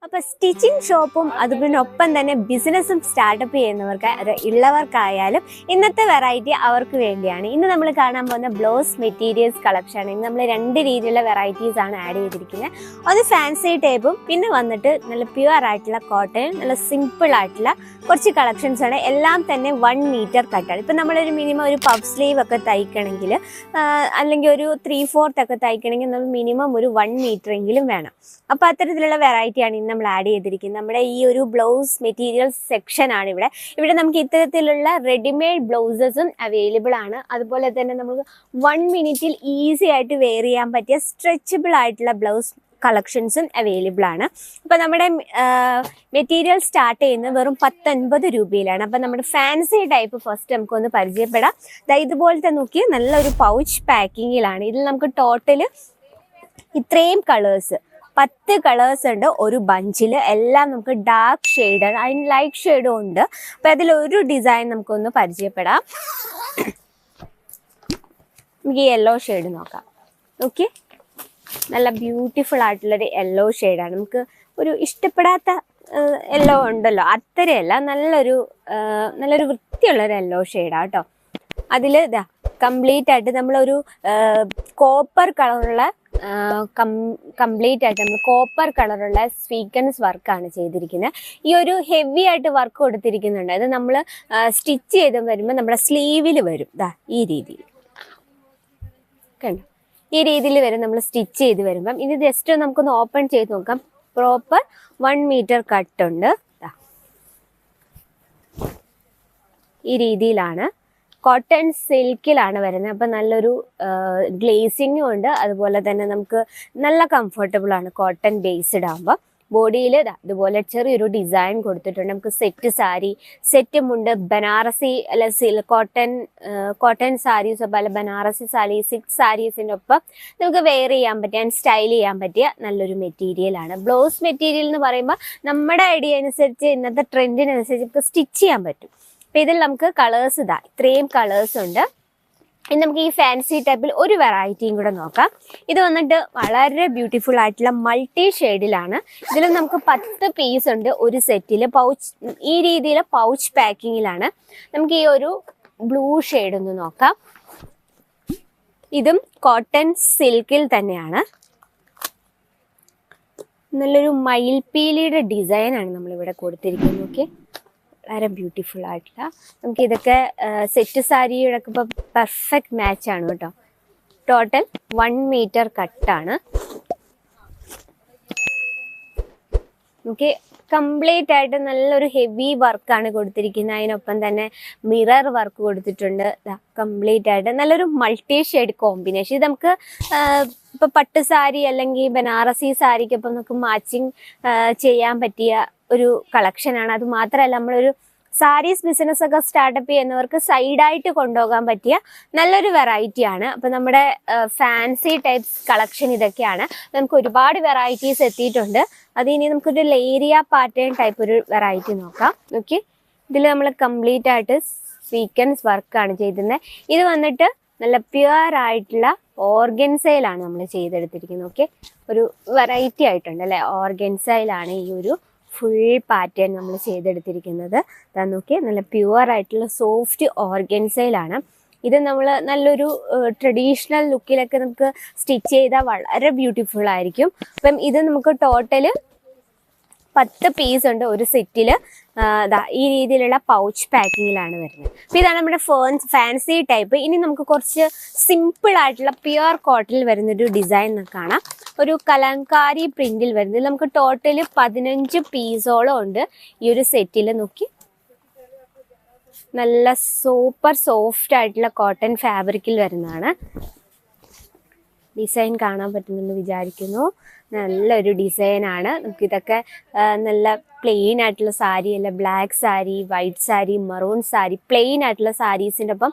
അപ്പോൾ സ്റ്റിച്ചിങ് ഷോപ്പും അതിനൊപ്പം തന്നെ ബിസിനസ്സും സ്റ്റാർട്ടപ്പ് ചെയ്യുന്നവർക്ക് അത് ഉള്ളവർക്കായാലും ഇന്നത്തെ വെറൈറ്റി അവർക്ക് വേണ്ടിയാണ്. ഇന്ന് നമ്മൾ കാണാൻ പോകുന്ന ബ്ലൗസ് മെറ്റീരിയൽസ് കളക്ഷനാണ്. ഇന്ന് നമ്മൾ രണ്ട് രീതിയിലുള്ള വെറൈറ്റീസ് ആണ് ആഡ് ചെയ്തിരിക്കുന്നത്. അത് ഫാൻസി ടൈപ്പും പിന്നെ വന്നിട്ട് നല്ല പ്യുവർ ആയിട്ടുള്ള കോട്ടൺ, നല്ല സിമ്പിൾ ആയിട്ടുള്ള കുറച്ച് കളക്ഷൻസ് ആണ്. എല്ലാം തന്നെ 1 മീറ്റർ കട്ടാണ്. ഇപ്പം നമ്മളൊരു മിനിമം ഒരു പഫ് സ്ലീവ് ഒക്കെ തയ്ക്കണമെങ്കിൽ അല്ലെങ്കിൽ ഒരു 3/4 ഒക്കെ തയ്ക്കണമെങ്കിൽ നമ്മൾ മിനിമം ഒരു 1 മീറ്റർ എങ്കിലും വേണം. അപ്പോൾ അത്തരത്തിലുള്ള വെറൈറ്റിയാണ് ഇന്ന് നമ്മൾ ആഡ് ചെയ്തിരിക്കുന്നത്. നമ്മുടെ ഈ ഒരു ബ്ലൗസ് മെറ്റീരിയൽസ് സെക്ഷൻ ആണ് ഇവിടെ നമുക്ക് ഇത്തരത്തിലുള്ള റെഡിമെയ്ഡ് ബ്ലൗസസും അവൈലബിൾ ആണ്. അതുപോലെ തന്നെ നമുക്ക് 1 മിനിറ്റിൽ ഈസി ആയിട്ട് വെയർ ചെയ്യാൻ പറ്റിയ സ്ട്രെച്ചബിൾ ആയിട്ടുള്ള ബ്ലൗസ് കളക്ഷൻസും അവൈലബിൾ ആണ്. അപ്പോൾ നമ്മുടെ മെറ്റീരിയൽ സ്റ്റാർട്ട് ചെയ്യുന്നത് വെറും 150 രൂപയിലാണ്. അപ്പോൾ നമ്മുടെ ഫാൻസി ടൈപ്പ് ഫസ്റ്റ് നമുക്കൊന്ന് പരിചയപ്പെടാം. ഇതുപോലത്തെ നോക്കി നല്ലൊരു പൗച്ച് പാക്കിങ്ങിലാണ്. ഇതിൽ നമുക്ക് ടോട്ടൽ ഇത്രയും കളേഴ്സ് 10 കളേഴ്സ് ഉണ്ട് ഒരു ബഞ്ചിൽ. എല്ലാം നമുക്ക് ഡാർക്ക് ഷെയ്ഡ്, അതിന് ലൈറ്റ് ഷെയ്ഡും ഉണ്ട്. അപ്പോൾ അതിലൊരു ഡിസൈൻ നമുക്കൊന്ന് പരിചയപ്പെടാം. നമുക്ക് ഈ യെല്ലോ ഷെയ്ഡ് നോക്കാം. ഓക്കെ, നല്ല ബ്യൂട്ടിഫുൾ ആയിട്ടുള്ളൊരു യെല്ലോ ഷെയ്ഡാണ്. നമുക്ക് ഒരു ഇഷ്ടപ്പെടാത്ത യെല്ലോ ഉണ്ടല്ലോ, അത്രയല്ല, നല്ലൊരു വൃത്തിയുള്ളൊരു യെല്ലോ ഷെയ്ഡാണ് കേട്ടോ. അതിൽ ഇതാ കംപ്ലീറ്റ് ആയിട്ട് നമ്മളൊരു കോപ്പർ കളറുള്ള കംപ്ലീറ്റ് ആയിട്ട് നമ്മൾ കോപ്പർ കളറുള്ള സ്വീക്കൻസ് വർക്കാണ് ചെയ്തിരിക്കുന്നത്. ഈ ഒരു ഹെവി ആയിട്ട് വർക്ക് കൊടുത്തിരിക്കുന്നുണ്ട്. അത് നമ്മൾ സ്റ്റിച്ച് ചെയ്ത് വരുമ്പോൾ നമ്മുടെ സ്ലീവിൽ വരും. ഈ രീതിയിൽ കണ്ടോ, ഈ രീതിയിൽ വരും നമ്മൾ സ്റ്റിച്ച് ചെയ്ത് വരുമ്പം. ഇത് ജസ്റ്റ് നമുക്കൊന്ന് ഓപ്പൺ ചെയ്ത് നോക്കാം. പ്രോപ്പർ 1 മീറ്റർ കട്ടുണ്ട്. ഈ രീതിയിലാണ്, കോട്ടൺ സിൽക്കിലാണ് വരുന്നത്. അപ്പം നല്ലൊരു ഗ്ലേസിങ്ങും ഉണ്ട്. അതുപോലെ തന്നെ നമുക്ക് നല്ല കംഫർട്ടബിൾ ആണ് കോട്ടൺ ബേസ്ഡ് ആകുമ്പോൾ. ബോഡിയിൽ ഇതുപോലെ ചെറിയൊരു ഡിസൈൻ കൊടുത്തിട്ടുണ്ട്. നമുക്ക് സെറ്റ് സാരി, സെറ്റ് മുണ്ട്, ബനാറസി അല്ല കോട്ടൺ സാരീസ് ഒപ്പം അല്ല ബനാറസി സാരി, സിൽക്ക് സാരീസിൻ്റെ ഒപ്പം നമുക്ക് വെയർ ചെയ്യാൻ പറ്റിയ സ്റ്റൈൽ ചെയ്യാൻ പറ്റിയ നല്ലൊരു മെറ്റീരിയലാണ്. ബ്ലൗസ് മെറ്റീരിയൽ എന്ന് പറയുമ്പോൾ നമ്മുടെ ഐഡിയ അനുസരിച്ച് ഇന്നത്തെ ട്രെൻഡിനനുസരിച്ച് നമുക്ക് സ്റ്റിച്ച് ചെയ്യാൻ പറ്റും. അപ്പോൾ ഇതിൽ നമുക്ക് കളേഴ്സ് ഇത്രയും കളേഴ്സ് ഉണ്ട്. ഇനി നമുക്ക് ഈ ഫാൻസി ടൈപ്പിൽ ഒരു വെറൈറ്റിയും കൂടെ നോക്കാം. ഇത് വന്നിട്ട് വളരെ ബ്യൂട്ടിഫുൾ ആയിട്ടുള്ള മൾട്ടി ഷെയ്ഡിലാണ്. ഇതിൽ നമുക്ക് 10 പീസ് ഉണ്ട് ഒരു സെറ്റിൽ. ഈ രീതിയിൽ പൗച്ച് പാക്കിങ്ങിലാണ്. നമുക്ക് ഈ ഒരു ബ്ലൂ ഷെയ്ഡ് ഒന്ന് നോക്കാം. ഇതും കോട്ടൺ സിൽക്കിൽ തന്നെയാണ്. നല്ലൊരു മയിൽപ്പീലിയുടെ ഡിസൈനാണ് നമ്മളിവിടെ കൊടുത്തിരിക്കുന്നത്. ഓക്കെ, വളരെ ബ്യൂട്ടിഫുൾ ആയിട്ടുള്ള, നമുക്ക് ഇതൊക്കെ സെറ്റ് സാരിയുടെ ഒക്കെ ഇപ്പോൾ പെർഫെക്റ്റ് മാച്ചാണ് കേട്ടോ. ടോട്ടൽ 1 മീറ്റർ കട്ടാണ്. നമുക്ക് കംപ്ലീറ്റ് ആയിട്ട് നല്ലൊരു ഹെവി വർക്കാണ് കൊടുത്തിരിക്കുന്നത്. അതിനൊപ്പം തന്നെ മിറർ വർക്ക് കൊടുത്തിട്ടുണ്ട്. കംപ്ലീറ്റ് ആയിട്ട് നല്ലൊരു മൾട്ടി ഷെയ്ഡ് കോമ്പിനേഷൻ. ഇത് നമുക്ക് ഇപ്പോൾ പട്ട് സാരി അല്ലെങ്കിൽ ബനാറസി സാരിക്കൊപ്പം നമുക്ക് മാച്ചിങ് ചെയ്യാൻ പറ്റിയ ഒരു കളക്ഷനാണ്. അത് മാത്രമല്ല, നമ്മളൊരു സാരീസ് ബിസിനസ് ഒക്കെ സ്റ്റാർട്ടപ്പ് ചെയ്യുന്നവർക്ക് സൈഡായിട്ട് കൊണ്ടുപോകാൻ പറ്റിയ നല്ലൊരു വെറൈറ്റിയാണ്. അപ്പോൾ നമ്മുടെ ഫാൻസി ടൈപ്സ് കളക്ഷൻ ഇതൊക്കെയാണ്. നമുക്ക് ഒരുപാട് വെറൈറ്റീസ് എത്തിയിട്ടുണ്ട്. അത് ഇനി നമുക്കൊരു ലേരിയ പാറ്റേൺ ടൈപ്പ് ഒരു വെറൈറ്റി നോക്കാം. ഓക്കെ, ഇതിൽ നമ്മൾ കംപ്ലീറ്റ് ആയിട്ട് സ്വീക്കൻസ് വർക്കാണ് ചെയ്തിരുന്നത്. ഇത് വന്നിട്ട് നല്ല പ്യുവർ ആയിട്ടുള്ള ഓർഗൻസയിലാണ് നമ്മൾ ചെയ്തെടുത്തിരിക്കുന്നത്. ഓക്കെ, ഒരു വെറൈറ്റി ആയിട്ടുണ്ട് അല്ലേ. ഓർഗൻസയിലാണ് ഈ ഒരു ഫുൾ പാറ്റേൺ നമ്മൾ ചെയ്തെടുത്തിരിക്കുന്നത്. നോക്കി, നല്ല പ്യുവർ ആയിട്ടുള്ള സോഫ്റ്റ് ഓർഗൻസയിലാണ്. ഇത് നമ്മൾ നല്ലൊരു ട്രഡീഷണൽ ലുക്കിലൊക്കെ നമുക്ക് സ്റ്റിച്ച് ചെയ്താൽ വളരെ ബ്യൂട്ടിഫുൾ ആയിരിക്കും. അപ്പം ഇത് നമുക്ക് ടോട്ടൽ 10 പീസ് ഉണ്ട് ഒരു സെറ്റിൽ. ഈ രീതിയിലുള്ള പൗച്ച് പാക്കിങ്ങിലാണ് വരുന്നത്. അപ്പോൾ ഇതാണ് നമ്മുടെ ഫാൻസി ടൈപ്പ്. ഇനി നമുക്ക് കുറച്ച് സിമ്പിൾ ആയിട്ടുള്ള പ്യുവർ കോട്ടണിൽ വരുന്നൊരു ഡിസൈൻ കാണാം. ഒരു കലങ്കാരി പ്രിന്റിൽ വരുന്നത്. നമുക്ക് ടോട്ടൽ 15 പീസോളം ഉണ്ട് ഈ ഒരു സെറ്റിൽ. നോക്കി, നല്ല സൂപ്പർ സോഫ്റ്റ് ആയിട്ടുള്ള കോട്ടൺ ഫാബ്രിക്കിൽ വരുന്നതാണ്. ഡിസൈൻ കാണാൻ പറ്റുമെന്ന് വിചാരിക്കുന്നു. നല്ലൊരു ഡിസൈനാണ്. നമുക്കിതൊക്കെ നല്ല പ്ലെയിൻ ആയിട്ടുള്ള സാരി, അല്ല black sari, white sari, maroon sari, plain ആയിട്ടുള്ള സാരീസിൻ്റെ ഒപ്പം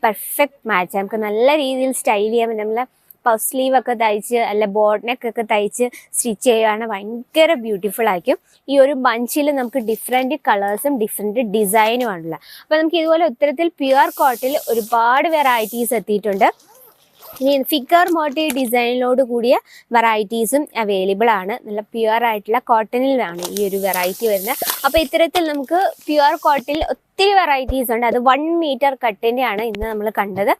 പെർഫെക്റ്റ് മാച്ച്. നമുക്ക് നല്ല രീതിയിൽ സ്റ്റൈൽ ചെയ്യാൻ പറ്റും. നമ്മളെ പഫ് സ്ലീവ് ഒക്കെ തയ്ച്ച് അല്ല ബോട്ട് നെക്ക് ഒക്കെ തയ്ച്ച് സ്റ്റിച്ച് ചെയ്യുകയാണെങ്കിൽ ഭയങ്കര ബ്യൂട്ടിഫുൾ ആയിരിക്കും. ഈ ഒരു ബഞ്ചിൽ നമുക്ക് ഡിഫറെൻറ്റ് കളേഴ്സും ഡിഫറെൻറ്റ് ഡിസൈനും ആണല്ലോ. അപ്പോൾ നമുക്ക് ഇതുപോലെ ഉത്തരത്തിൽ പ്യുവർ കോട്ടണിൽ ഒരുപാട് വെറൈറ്റീസ് എത്തിയിട്ടുണ്ട്. ഇനി ഫിഗർ മോട്ടീവ് ഡിസൈനിലോട് കൂടിയ വെറൈറ്റീസും അവൈലബിൾ ആണ്. നല്ല പ്യുവർ ആയിട്ടുള്ള കോട്ടണിലാണ് ഈ ഒരു വെറൈറ്റി വരുന്നത്. അപ്പോൾ ഇത്തരത്തിൽ നമുക്ക് പ്യുവർ കോട്ടണിൽ ഒത്തിരി വെറൈറ്റീസ് ഉണ്ട്. അത് 1 മീറ്റർ കട്ടിൻ്റെയാണ് ഇന്ന് നമ്മൾ കണ്ടത്.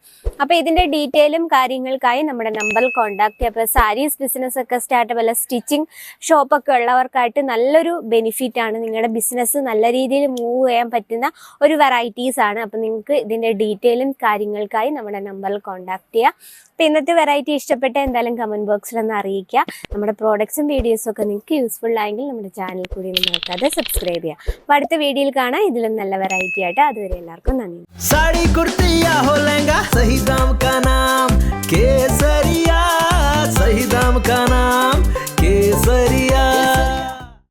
അപ്പോൾ ഇതിൻ്റെ ഡീറ്റെയിലും കാര്യങ്ങൾക്കായി നമ്മുടെ നമ്പറിൽ കോൺടാക്ട് ചെയ്യുക. അപ്പോൾ സാരീസ് ബിസിനസ് ഒക്കെ സ്റ്റാർട്ട് വല്ല സ്റ്റിച്ചിങ് ഷോപ്പൊക്കെ ഉള്ളവർക്കായിട്ട് നല്ലൊരു ബെനിഫിറ്റ് ആണ്. നിങ്ങളുടെ ബിസിനസ് നല്ല രീതിയിൽ മൂവ് ചെയ്യാൻ പറ്റുന്ന ഒരു വെറൈറ്റീസ് ആണ്. അപ്പോൾ നിങ്ങൾക്ക് ഇതിൻ്റെ ഡീറ്റെയിലും കാര്യങ്ങൾക്കായി നമ്മുടെ നമ്പറിൽ കോൺടാക്ട് ചെയ്യുക. അപ്പോൾ ഇന്നത്തെ വെറൈറ്റി ഇഷ്ടപ്പെട്ട എന്തായാലും കമൻറ്റ് ബോക്സിൽ ഒന്ന് അറിയിക്കുക. നമ്മുടെ പ്രോഡക്ട്സും വീഡിയോസും ഒക്കെ നിങ്ങൾക്ക് യൂസ്ഫുൾ ആയെങ്കിൽ നമ്മുടെ ചാനൽ കൂടി ഒന്ന് മറക്കാതെ സബ്സ്ക്രൈബ് ചെയ്യുക. അപ്പോൾ അടുത്ത വീഡിയോയിൽ കാണാം ഇതിലും നല്ല വെറൈറ്റി ആയിട്ട്. അതുവരെ എല്ലാവർക്കും നന്ദി. साड़ी कुर्ती या हो लहंगा सही दाम का नाम केसरिया, सही दाम का नाम केसरिया.